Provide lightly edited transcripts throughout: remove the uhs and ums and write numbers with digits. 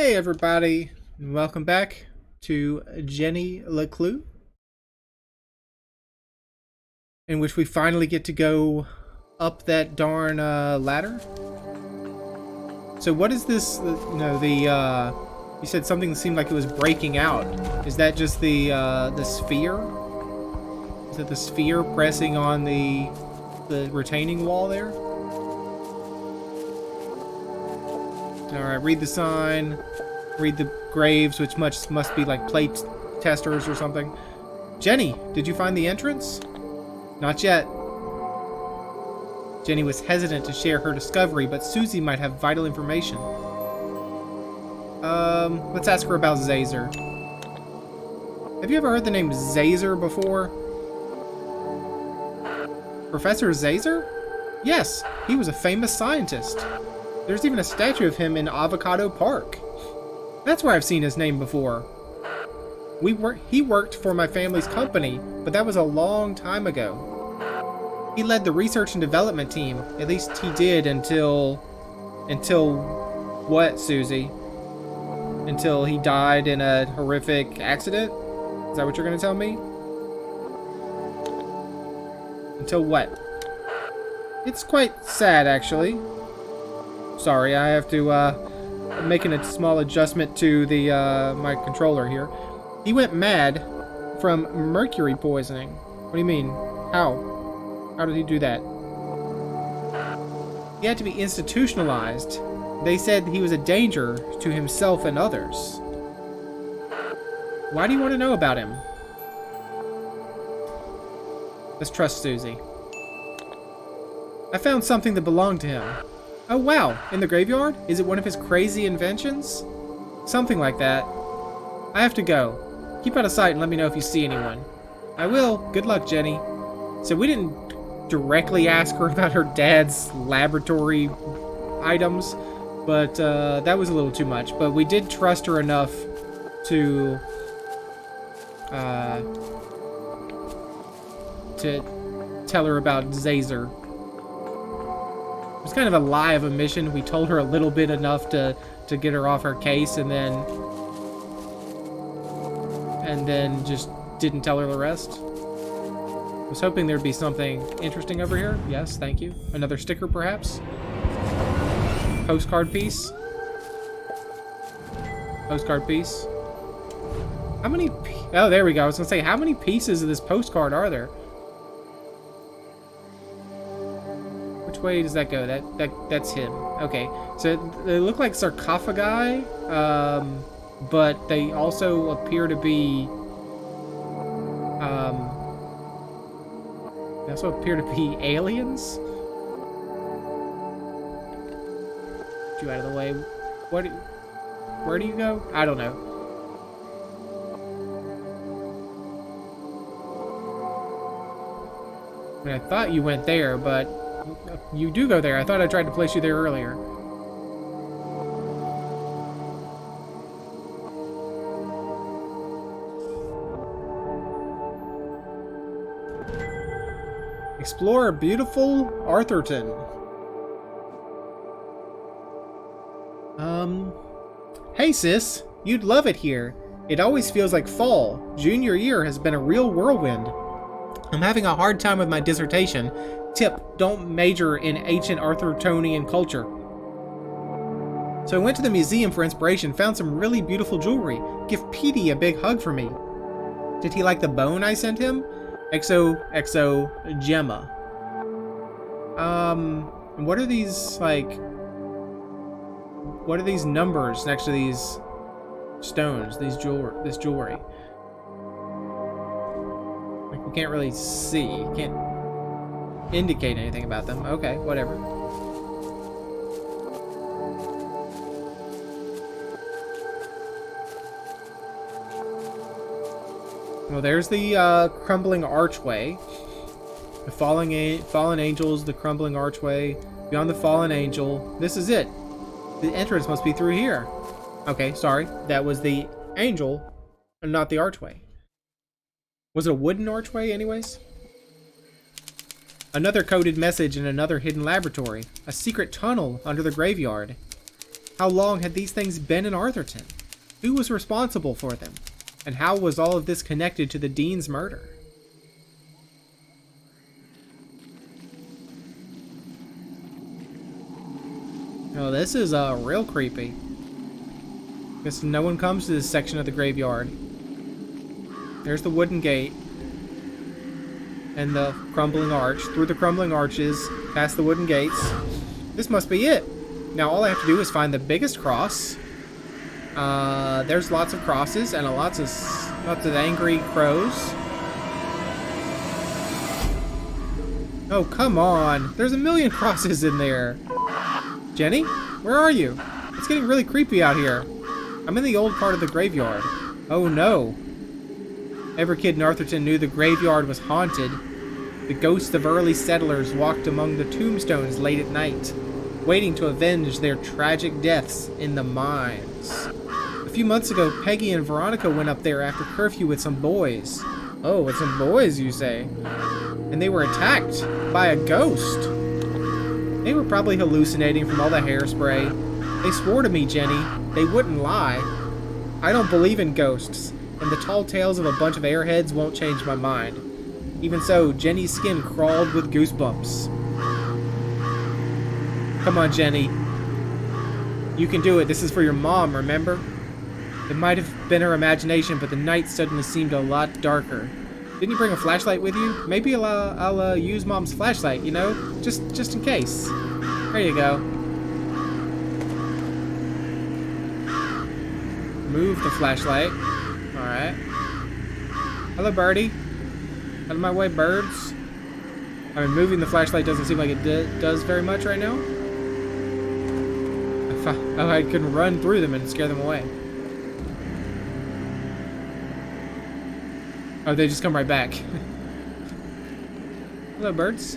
Hey everybody, and welcome back to Jenny LeClue, in which we finally get to go up that darn ladder. So what is this, you said something seemed like it was breaking out. Is that just the sphere? Is it the sphere pressing on the retaining wall there? Alright, read the sign. Read the graves, which must be like plate testers or something. Jenny, did you find the entrance? Not yet. Jenny was hesitant to share her discovery, but Susie might have vital information. Let's ask her about Zazer. Have you ever heard the name Zazer before? Professor Zazer? Yes, he was a famous scientist. There's even a statue of him in Avocado Park. That's where I've seen his name before. He worked for my family's company, but that was a long time ago. He led the research and development team. At least he did until what, Susie? Until he died in a horrific accident? Is that what you're gonna tell me? Until what? It's quite sad, actually. Sorry, I have to, I'm making a small adjustment to the, my controller here. He went mad from mercury poisoning. What do you mean? How? How did he do that? He had to be institutionalized. They said he was a danger to himself and others. Why do you want to know about him? Let's trust Susie. I found something that belonged to him. Oh wow, in the graveyard? Is it one of his crazy inventions? Something like that. I have to go. Keep out of sight and let me know if you see anyone. I will. Good luck, Jenny. So we didn't directly ask her about her dad's laboratory items, but that was a little too much. But we did trust her enough to tell her about Zazer. It was kind of a lie of omission. We told her a little bit enough to get her off her case, and then just didn't tell her the rest. I was hoping there'd be something interesting over here. Yes, thank you. Another sticker, perhaps? Postcard piece? Postcard piece? How many... Oh, there we go. I was going to say, how many pieces of this postcard are there? Which way does that go? That's him. Okay, so they look like sarcophagi, but they also appear to be aliens. Get you out of the way. Where do you go? I don't know. I mean, I thought you went there, but you do go there. I thought I tried to place you there earlier. Explore beautiful Arthurton. Hey sis, you'd love it here. It always feels like fall. Junior year has been a real whirlwind. I'm having a hard time with my dissertation. Tip, don't major in ancient Arthurtonian culture. So I went to the museum for inspiration, found some really beautiful jewelry. Give Petey a big hug for me. Did he like the bone I sent him? XO Gemma. What are these, like... What are these numbers next to these stones, this jewelry? Like, we can't really see. Can't indicate anything about them. Okay, whatever. Well, there's the crumbling archway. The fallen angels, the crumbling archway. Beyond the fallen angel. This is it. The entrance must be through here. Okay, sorry. That was the angel, and not the archway. Was it a wooden archway anyways? Another coded message in another hidden laboratory. A secret tunnel under the graveyard. How long had these things been in Arthurton? Who was responsible for them? And how was all of this connected to the Dean's murder? Oh, this is real creepy. Guess no one comes to this section of the graveyard. There's the wooden gate. And the crumbling arch. Through the crumbling arches, past the wooden gates. This must be it. Now all I have to do is find the biggest cross. There's lots of crosses and lots of angry crows. Oh, come on. There's a million crosses in there. Jenny, where are you? It's getting really creepy out here. I'm in the old part of the graveyard. Oh no. Every kid in Arthurton knew the graveyard was haunted. The ghosts of early settlers walked among the tombstones late at night, waiting to avenge their tragic deaths in the mines. A few months ago, Peggy and Veronica went up there after curfew with some boys. Oh, with some boys, you say? And they were attacked by a ghost. They were probably hallucinating from all the hairspray. They swore to me, Jenny, they wouldn't lie. I don't believe in ghosts, and the tall tales of a bunch of airheads won't change my mind. Even so, Jenny's skin crawled with goosebumps. Come on, Jenny. You can do it. This is for your mom, remember? It might have been her imagination, but the night suddenly seemed a lot darker. Didn't you bring a flashlight with you? Maybe I'll use Mom's flashlight, you know? Just in case. There you go. Move the flashlight. Alright. Hello, birdie. Out of my way, birds. I mean, moving the flashlight doesn't seem like it does very much right now. Oh, I couldn't run through them and scare them away. Oh, they just come right back. Hello, birds.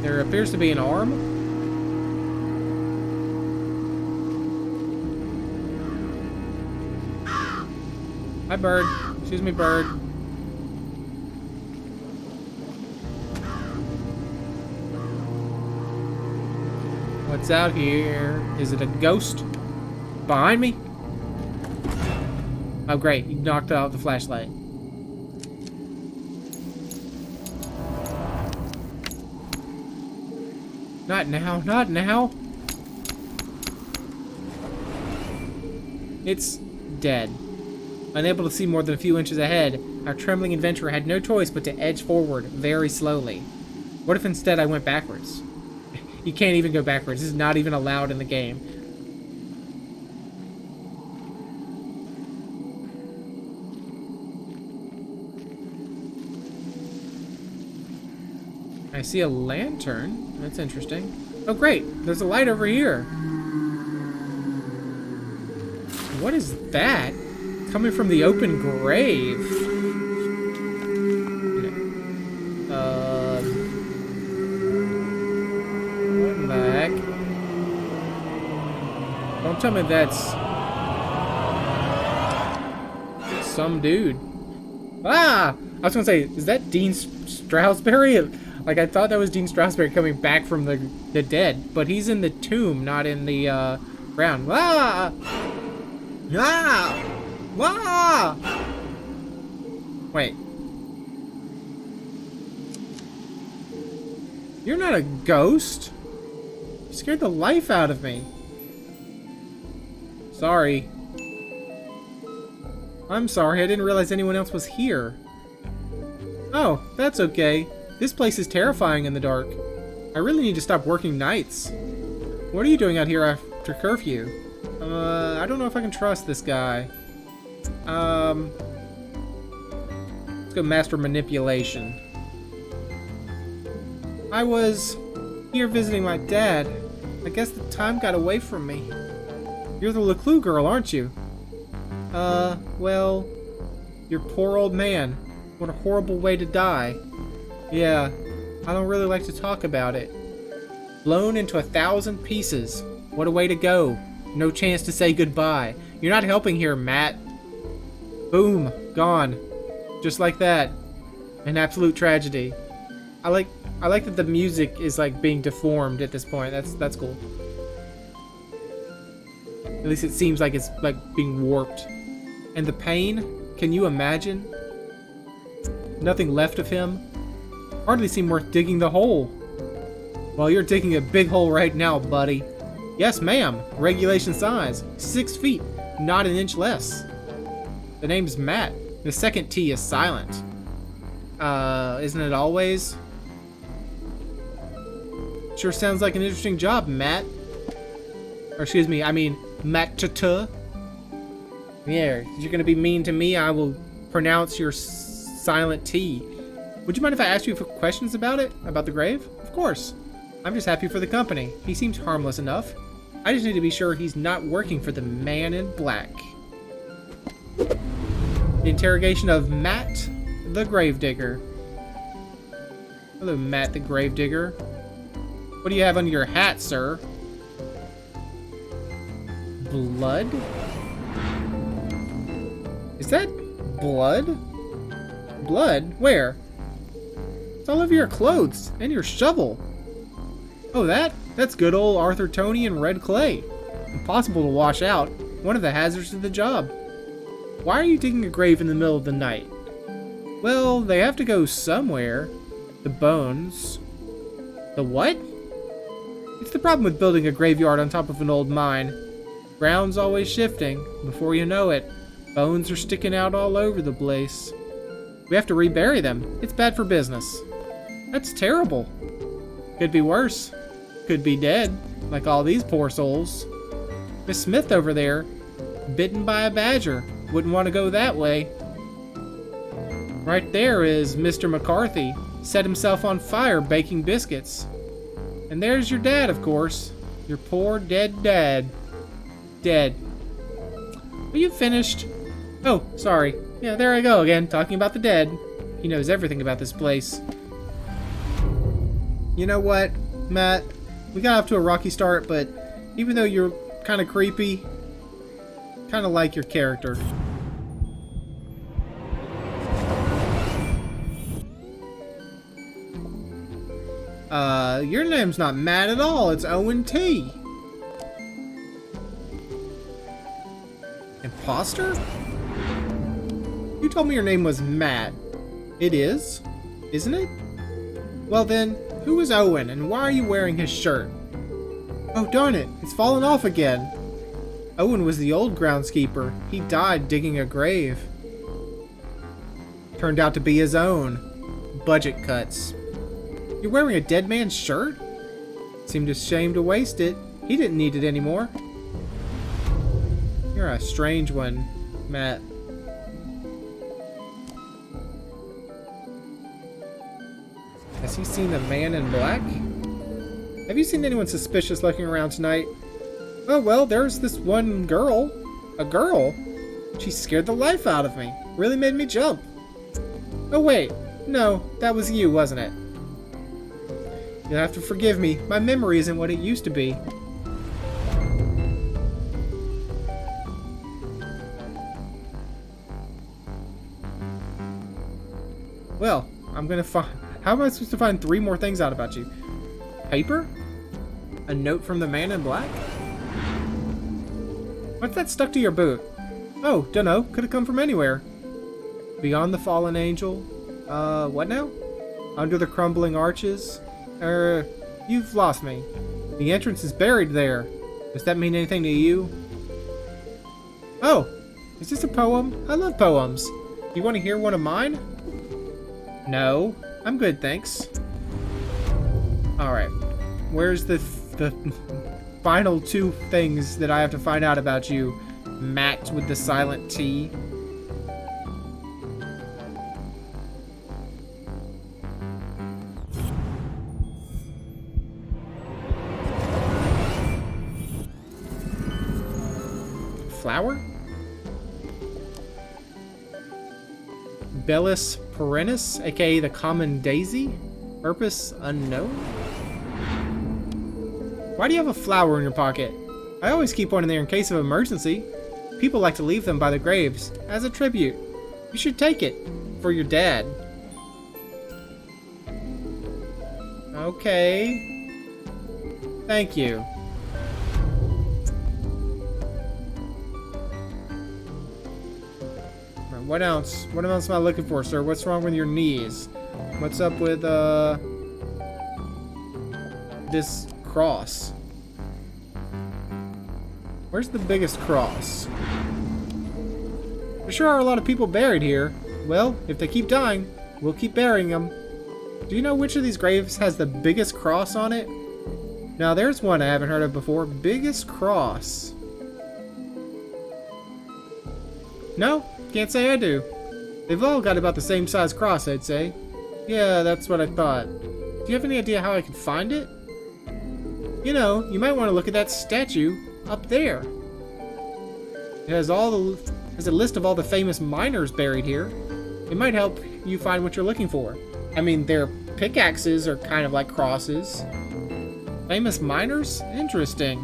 There appears to be an arm. Hi, bird. Excuse me, bird. What's out here? Is it a ghost? Behind me? Oh, great. You knocked out the flashlight. Not now. Not now. It's dead. Unable to see more than a few inches ahead, our trembling adventurer had no choice but to edge forward very slowly. What if instead I went backwards? You can't even go backwards. This is not even allowed in the game. I see a lantern. That's interesting. Oh, great. There's a light over here. What is that? Coming from the open grave. What in the heck? Don't tell me that's some dude. Ah! I was gonna say, is that Dean Strasberry? Like, I thought that was Dean Strasberry coming back from the dead, but he's in the tomb, not in the ground. Ah! Ah! Ah! Wait. You're not a ghost. You scared the life out of me. Sorry. I'm sorry, I didn't realize anyone else was here. Oh, that's okay. This place is terrifying in the dark. I really need to stop working nights. What are you doing out here after curfew? I don't know if I can trust this guy. Let's go master manipulation. I was here visiting my dad. I guess the time got away from me. You're the LeClue girl, aren't you? Well, your poor old man. What a horrible way to die. Yeah, I don't really like to talk about it. Blown into 1,000 pieces. What a way to go. No chance to say goodbye. You're not helping here, Matt. Boom. Gone. Just like that. An absolute tragedy. I like that the music is like being deformed at this point. That's cool. At least it seems like it's like being warped. And the pain, can you imagine? Nothing left of him. Hardly seem worth digging the hole. Well, you're digging a big hole right now, buddy. Yes, ma'am. Regulation size. 6 feet, not an inch less. The name's Matt. The second T is silent. Isn't it always? Sure sounds like an interesting job, Matt. Or excuse me, I mean Matt-ta-ta. Yeah, if you're gonna be mean to me, I will pronounce your silent T. Would you mind if I asked you for questions about it? About the grave? Of course. I'm just happy for the company. He seems harmless enough. I just need to be sure he's not working for the man in black. The interrogation of Matt the Gravedigger. Hello, Matt the Gravedigger. What do you have under your hat, sir? Blood? Is that blood? Blood? Where? It's all over your clothes and your shovel. Oh, that's good old Arthur Tony and red clay. Impossible to wash out. One of the hazards of the job. Why are you digging a grave in the middle of the night? Well, they have to go somewhere. The bones. The what? It's the problem with building a graveyard on top of an old mine. Ground's always shifting. Before you know it, bones are sticking out all over the place. We have to rebury them. It's bad for business. That's terrible. Could be worse. Could be dead, like all these poor souls. Miss Smith over there, bitten by a badger. Wouldn't want to go that way. Right there is Mr. McCarthy. Set himself on fire baking biscuits. And there's your dad, of course. Your poor dead dad. Dead. Are you finished? Oh, sorry. Yeah, there I go again, talking about the dead. He knows everything about this place. You know what, Matt? We got off to a rocky start, but even though you're kind of creepy, kind of like your character. Your name's not Matt at all. It's Owen T. Imposter? You told me your name was Matt. It is? Isn't it? Well then, who is Owen and why are you wearing his shirt? Oh darn it, it's fallen off again. Owen was the old groundskeeper. He died digging a grave. Turned out to be his own. Budget cuts. You're wearing a dead man's shirt? Seemed a shame to waste it. He didn't need it anymore. You're a strange one, Matt. Has he seen the man in black? Have you seen anyone suspicious looking around tonight? Oh, well, there's this one girl. A girl? She scared the life out of me. Really made me jump. Oh, wait. No, that was you, wasn't it? You'll have to forgive me. My memory isn't what it used to be. Well, I'm gonna find... How am I supposed to find 3 more things out about you? Paper? A note from the man in black? What's that stuck to your boot? Oh, dunno. Could have come from anywhere. Beyond the fallen angel? What now? Under the crumbling arches? You've lost me. The entrance is buried there. Does that mean anything to you? Oh, is this a poem? I love poems. You want to hear one of mine? No, I'm good, thanks. Alright, where's the final 2 things that I have to find out about you, Matt with the silent T? Flower? Bellis perennis, aka the common daisy? Purpose unknown? Why do you have a flower in your pocket? I always keep one in there in case of emergency. People like to leave them by the graves, as a tribute. You should take it, for your dad. Okay. Thank you. What else? What else am I looking for, sir? What's wrong with your knees? What's up with, this cross? Where's the biggest cross? There sure are a lot of people buried here. Well, if they keep dying, we'll keep burying them. Do you know which of these graves has the biggest cross on it? Now, there's one I haven't heard of before. Biggest cross. No, can't say I do. They've all got about the same size cross, I'd say. Yeah, that's what I thought. Do you have any idea how I can find it? You know, you might want to look at that statue up there. It has a list of all the famous miners buried here. It might help you find what you're looking for. I mean, their pickaxes are kind of like crosses. Famous miners? Interesting.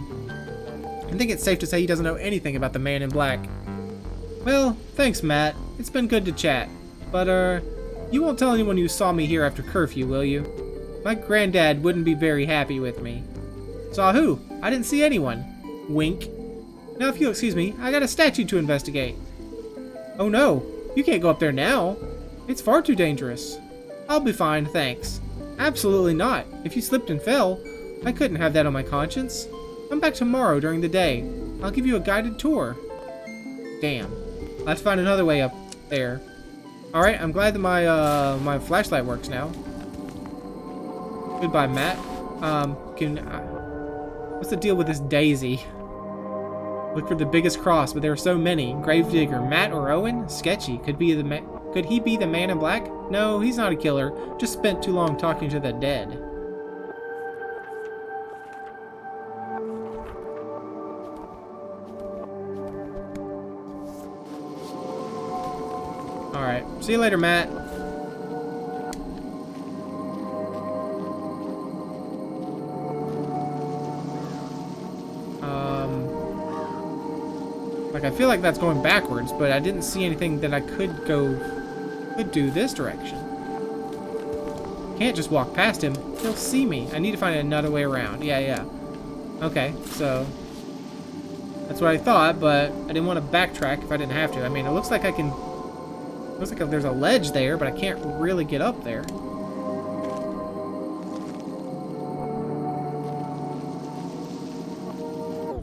I think it's safe to say he doesn't know anything about the man in black. Well, thanks, Matt. It's been good to chat. But, you won't tell anyone you saw me here after curfew, will you? My granddad wouldn't be very happy with me. Saw who? I didn't see anyone. Wink. Now, if you'll excuse me, I got a statue to investigate. Oh no, you can't go up there now. It's far too dangerous. I'll be fine, thanks. Absolutely not. If you slipped and fell, I couldn't have that on my conscience. Come back tomorrow during the day. I'll give you a guided tour. Damn. Let's find another way up there. Alright, I'm glad that my flashlight works now. Goodbye, Matt. What's the deal with this daisy? Look for the biggest cross, but there are so many. Gravedigger, Matt or Owen? Sketchy. Could he be the man in black? No, he's not a killer. Just spent too long talking to the dead. Alright. See you later, Matt. Like, I feel like that's going backwards, but I didn't see anything that I could do this direction. Can't just walk past him. He'll see me. I need to find another way around. Yeah. Okay, so that's what I thought, but I didn't want to backtrack if I didn't have to. I mean, it looks like I can... Looks like there's a ledge there, but I can't really get up there.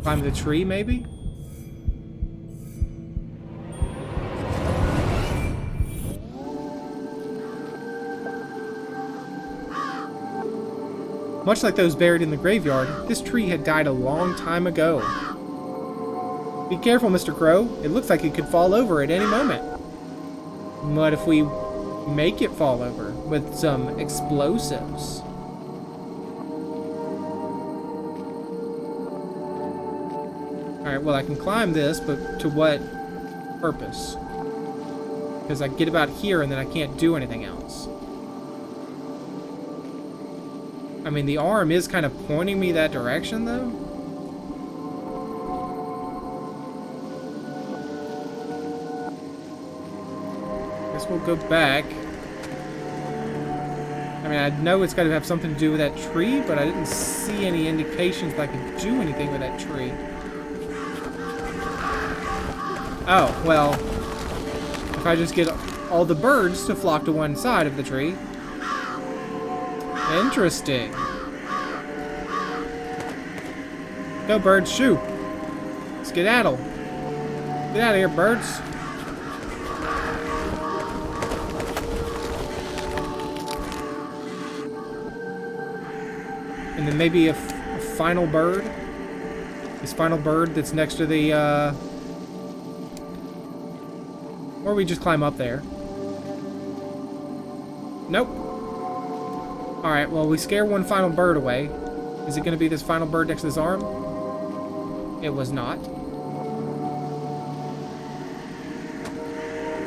Climb the tree, maybe? Much like those buried in the graveyard, this tree had died a long time ago. Be careful, Mr. Crow. It looks like it could fall over at any moment. What if we make it fall over with some explosives? Alright, well, I can climb this, but to what purpose? Because I get about here and then I can't do anything else. I mean, the arm is kind of pointing me that direction, though. Guess we'll go back. I mean, I know it's got to have something to do with that tree, but I didn't see any indications that I could do anything with that tree. Oh, well, if I just get all the birds to flock to one side of the tree. Interesting. Go, birds, shoo. Skedaddle. Get out of here, birds. And then maybe a final bird. This final bird that's next to the, or we just climb up there. Nope. Alright, well, we scare one final bird away. Is it going to be this final bird next to this arm? It was not.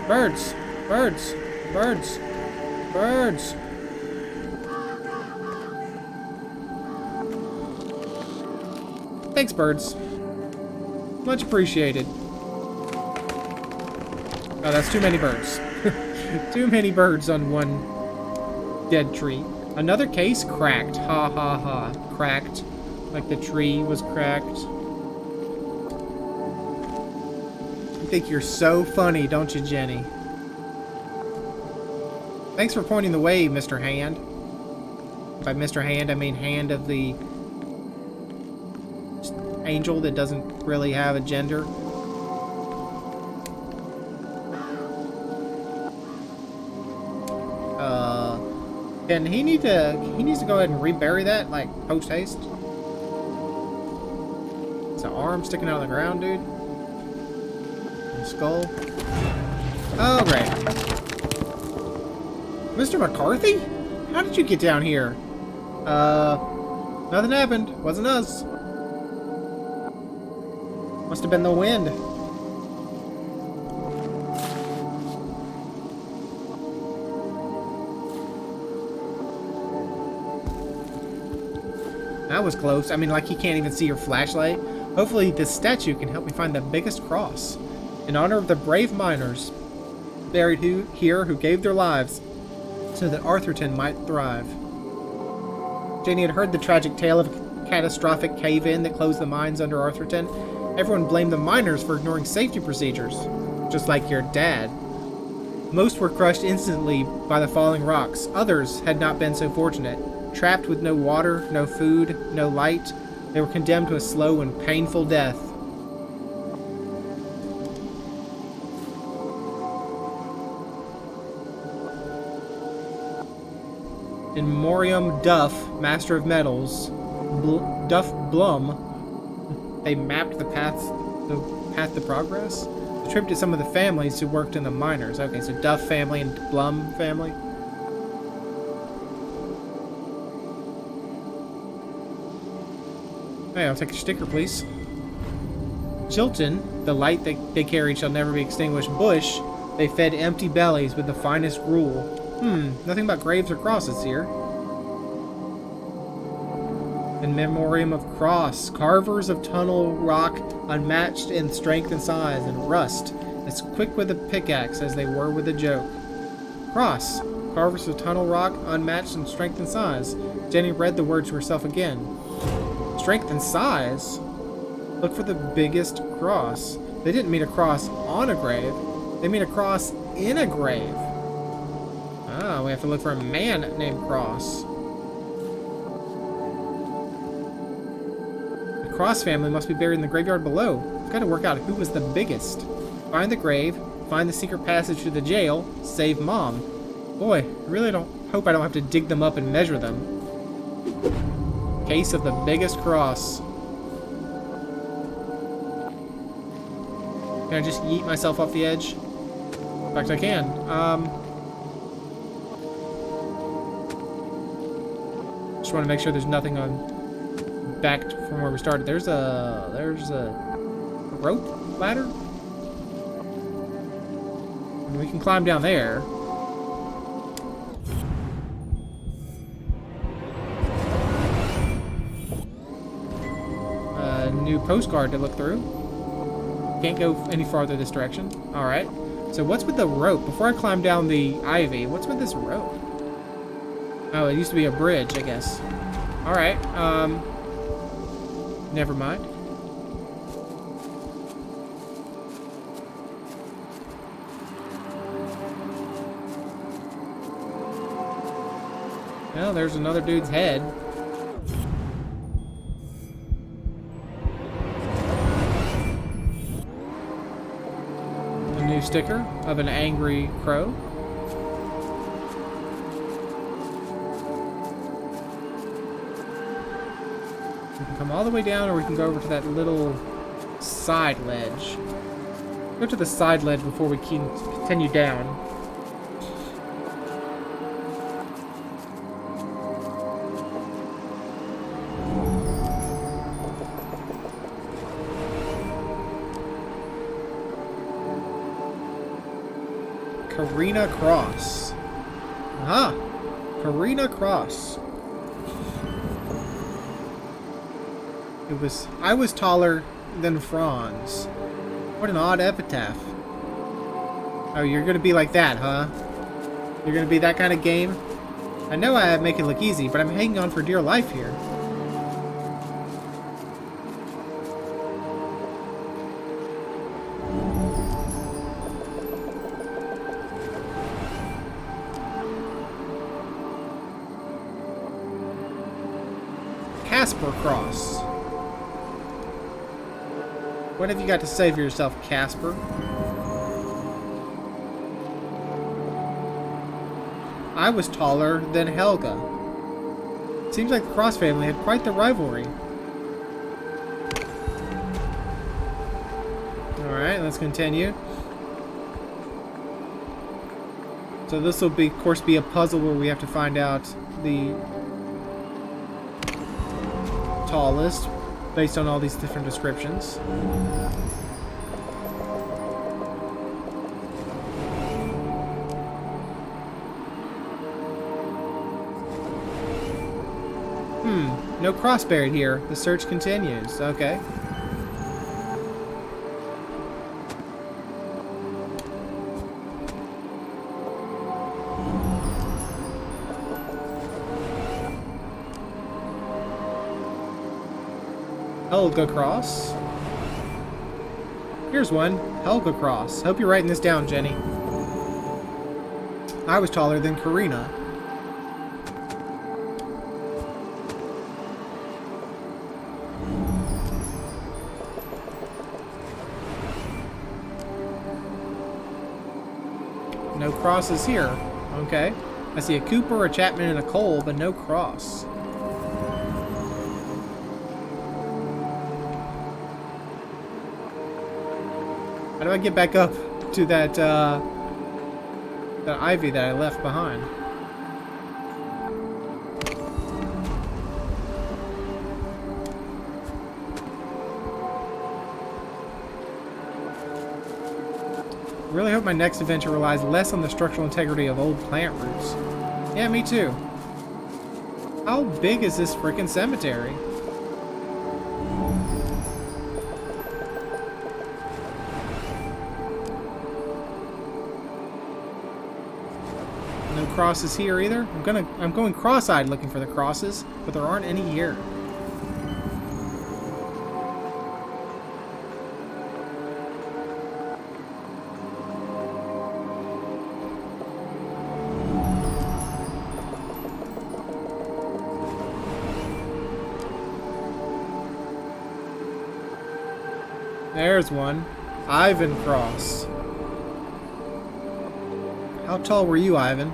Birds! Birds! Birds! Birds! Thanks, birds. Much appreciated. Oh, that's too many birds. Too many birds on one dead tree. Another case cracked. Ha ha ha. Cracked. Like the tree was cracked. You think you're so funny, don't you, Jenny? Thanks for pointing the way, Mr. Hand. By Mr. Hand, I mean hand of the angel that doesn't really have a gender. He needs to go ahead and rebury that, like, post haste. It's an arm sticking out of the ground, dude. And a skull. Oh, great. Mr. McCarthy? How did you get down here? Nothing happened. Wasn't us. Must have been the wind. That was close. I mean, like, he can't even see your flashlight. Hopefully this statue can help me find the biggest cross. In honor of the brave miners buried here who gave their lives so that Arthurton might thrive. Jenny had heard the tragic tale of a catastrophic cave-in that closed the mines under Arthurton. Everyone blamed the miners for ignoring safety procedures, just like your dad. Most were crushed instantly by the falling rocks. Others had not been so fortunate. Trapped with no water, no food, no light, they were condemned to a slow and painful death. In memoriam Duff, Master of Metals, Duff Blum, they mapped the path to progress. Attributed some of the families who worked in the miners. Okay, so Duff family and Blum family. Hey, I'll take a sticker, please. Chilton, the light that they carried shall never be extinguished. Bush, they fed empty bellies with the finest gruel. Nothing but graves or crosses here. In memoriam of Cross, carvers of tunnel rock, unmatched in strength and size, and rust, as quick with a pickaxe as they were with a joke. Cross, carvers of tunnel rock, unmatched in strength and size. Jenny read the word to herself again. Strength and size? Look for the biggest cross. They didn't mean a cross on a grave. They mean a cross in a grave. Ah, we have to look for a man named Cross. The Cross family must be buried in the graveyard below. I've got to work out who was the biggest. Find the grave, find the secret passage to the jail, save Mom. Boy, I really hope I don't have to dig them up and measure them. Case of the biggest cross. Can I just yeet myself off the edge? In fact, I can. Just want to make sure there's nothing on back from where we started. There's a rope ladder. And we can climb down there. New postcard to look through. Can't go any farther this direction. Alright. So what's with the rope? Before I climb down the ivy, what's with this rope? Oh, it used to be a bridge, I guess. Alright. Never mind. Well, there's another dude's head. New sticker of an angry crow. We can come all the way down, or we can go over to that little side ledge. Go to the side ledge before we can continue down. Karina Cross. Ah, Karina Cross. I was taller than Franz. What an odd epitaph. Oh, you're gonna be like that, huh? You're gonna be that kind of game? I know I make it look easy, but I'm hanging on for dear life here. Casper Cross. What have you got to say for yourself, Casper? I was taller than Helga. Seems like the Cross family had quite the rivalry. Alright, let's continue. So this will be, of course, be a puzzle where we have to find out the tallest based on all these different descriptions. No cross buried here. The search continues. Okay. Helga Cross. Here's one. Helga Cross. Hope you're writing this down, Jenny. I was taller than Karina. No crosses here. Okay. I see a Cooper, a Chapman, and a Cole, but no cross. How do I get back up to that, that ivy that I left behind? Really hope my next adventure relies less on the structural integrity of old plant roots. Yeah, me too. How big is this frickin' cemetery? No crosses here either. I'm going cross-eyed looking for the crosses, but there aren't any here. There's one. Ivan Cross. How tall were you, Ivan?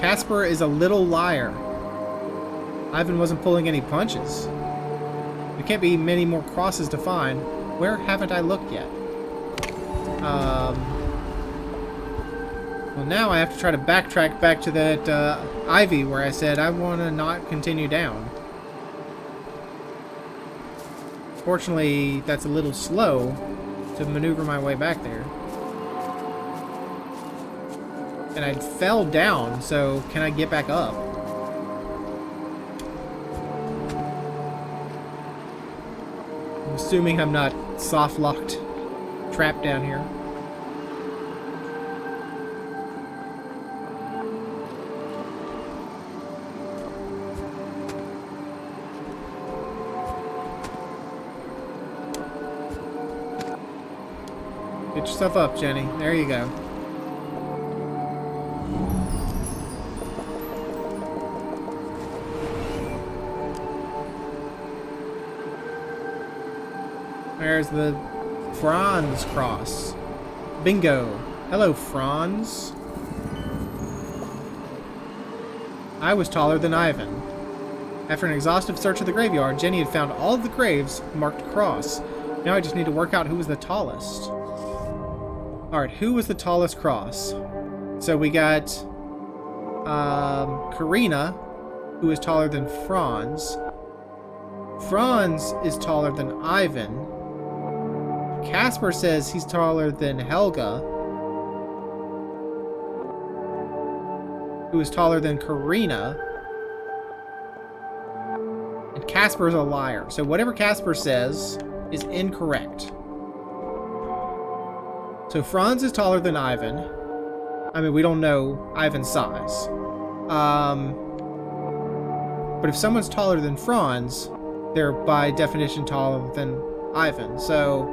Casper is a little liar. Ivan wasn't pulling any punches. There can't be many more crosses to find. Where haven't I looked yet? Well, now I have to try to backtrack back to that ivy where I said I want to not continue down. Fortunately, that's a little slow to maneuver my way back there. And I fell down, so can I get back up? I'm assuming I'm not soft-locked, trapped down here. Get yourself up, Jenny. There you go. There's the Franz Cross. Bingo. Hello, Franz. I was taller than Ivan. After an exhaustive search of the graveyard, Jenny had found all of the graves marked cross. Now I just need to work out who was the tallest. Alright, who was the tallest cross? So we got Karina, who is taller than Franz. Franz is taller than Ivan. Casper says he's taller than Helga, who is taller than Karina. And Casper is a liar. So whatever Casper says is incorrect. So Franz is taller than Ivan. I mean, we don't know Ivan's size. But if someone's taller than Franz, they're by definition taller than Ivan. So,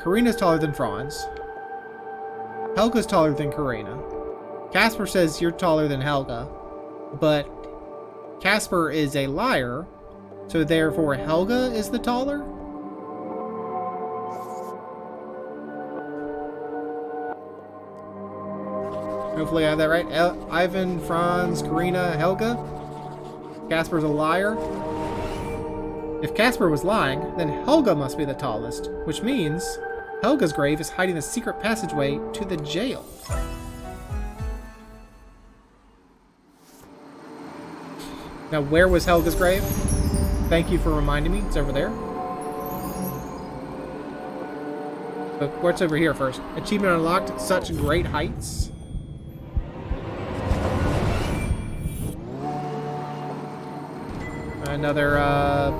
Karina's taller than Franz. Helga's taller than Karina. Casper says you're taller than Helga. But Casper is a liar, so therefore Helga is the taller? Hopefully I have that right. Ivan, Franz, Karina, Helga. Casper's a liar. If Casper was lying, then Helga must be the tallest, which means Helga's grave is hiding the secret passageway to the jail. Now, where was Helga's grave? Thank you for reminding me. It's over there. But what's over here first? Achievement unlocked. Such great heights. Another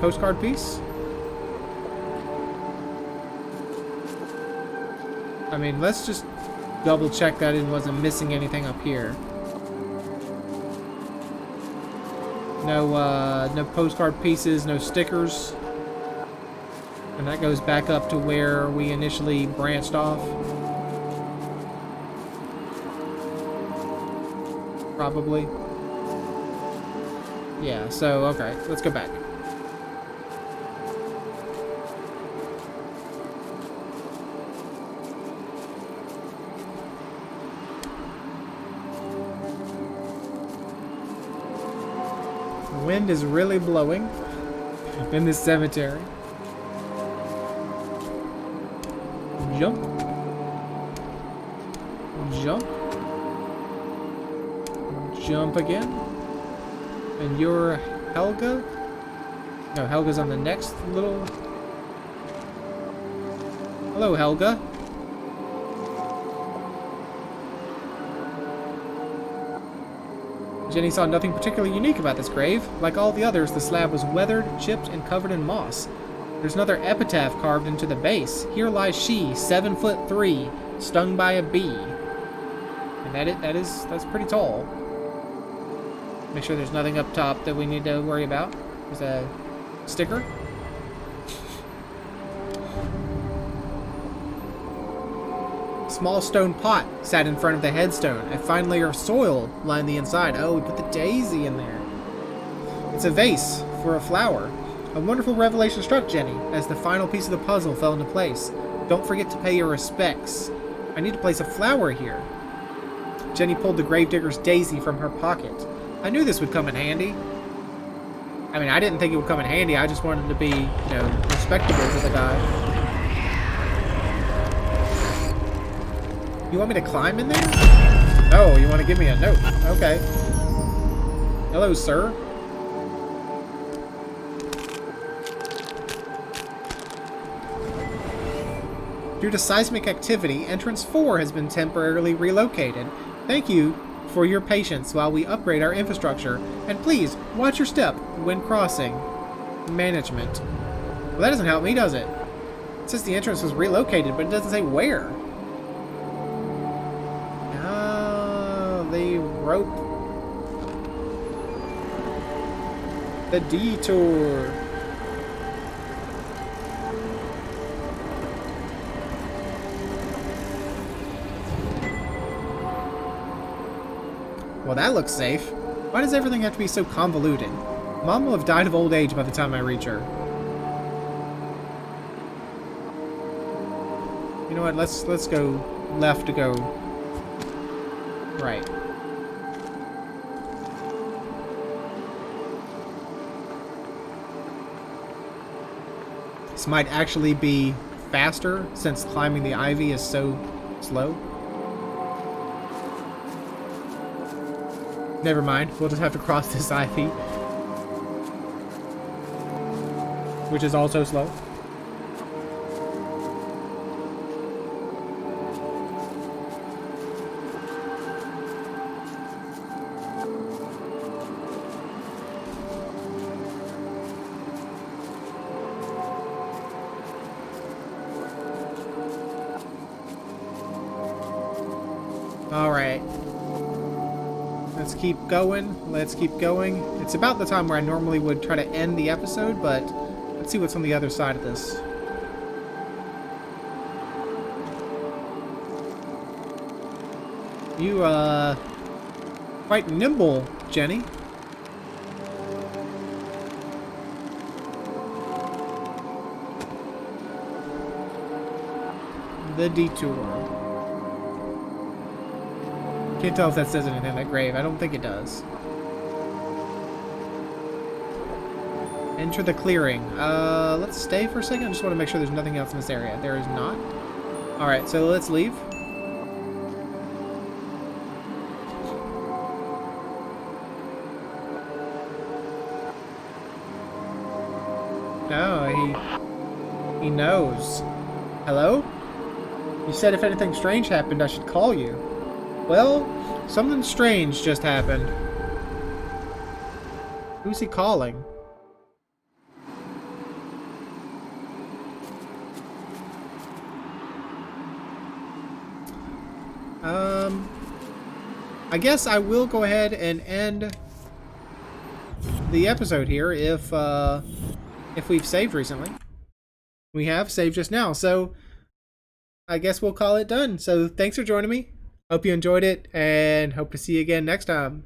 postcard piece. I mean, let's just double check that it wasn't missing anything up here. No postcard pieces, no stickers. And that goes back up to where we initially branched off. Probably. Yeah, so, okay, let's go back. The wind is really blowing in this cemetery. Jump. Jump. Jump again. And you're Helga? No, Helga's on the next little... Hello, Helga. Jenny saw nothing particularly unique about this grave. Like all the others, the slab was weathered, chipped, and covered in moss. There's another epitaph carved into the base. Here lies she, 7'3", stung by a bee. And that's pretty tall. Make sure there's nothing up top that we need to worry about. There's a sticker. Small stone pot sat in front of the headstone. A fine layer of soil lined the inside. Oh, we put the daisy in there. It's a vase for a flower. A wonderful revelation struck Jenny as the final piece of the puzzle fell into place. Don't forget to pay your respects. I need to place a flower here. Jenny pulled the gravedigger's daisy from her pocket. I knew this would come in handy. I mean, I didn't think it would come in handy. I just wanted to be, respectable to the guy. You want me to climb in there? Oh, you want to give me a note. Okay. Hello, sir. Due to seismic activity, entrance 4 has been temporarily relocated. Thank you for your patience while we upgrade our infrastructure. And please, watch your step when crossing. Management. Well, that doesn't help me, does it? It says the entrance was relocated, but it doesn't say where. Oh, the rope. The detour. Well, that looks safe. Why does everything have to be so convoluted? Mom will have died of old age by the time I reach her. You know what? Let's go left to go right. This might actually be faster since climbing the ivy is so slow. Never mind, we'll just have to cross this ivy. Which is also slow. Let's keep going. Let's keep going. It's about the time where I normally would try to end the episode, but let's see what's on the other side of this. You, quite nimble, Jenny. The detour. Can't tell if that says anything on that grave. I don't think it does. Enter the clearing. Let's stay for a second. I just want to make sure there's nothing else in this area. There is not. Alright, so let's leave. No, he knows. Hello? You said if anything strange happened, I should call you. Well, something strange just happened. Who's he calling? I guess I will go ahead and end the episode here if we've saved recently. We have saved just now, so I guess we'll call it done. So thanks for joining me. Hope you enjoyed it, and hope to see you again next time.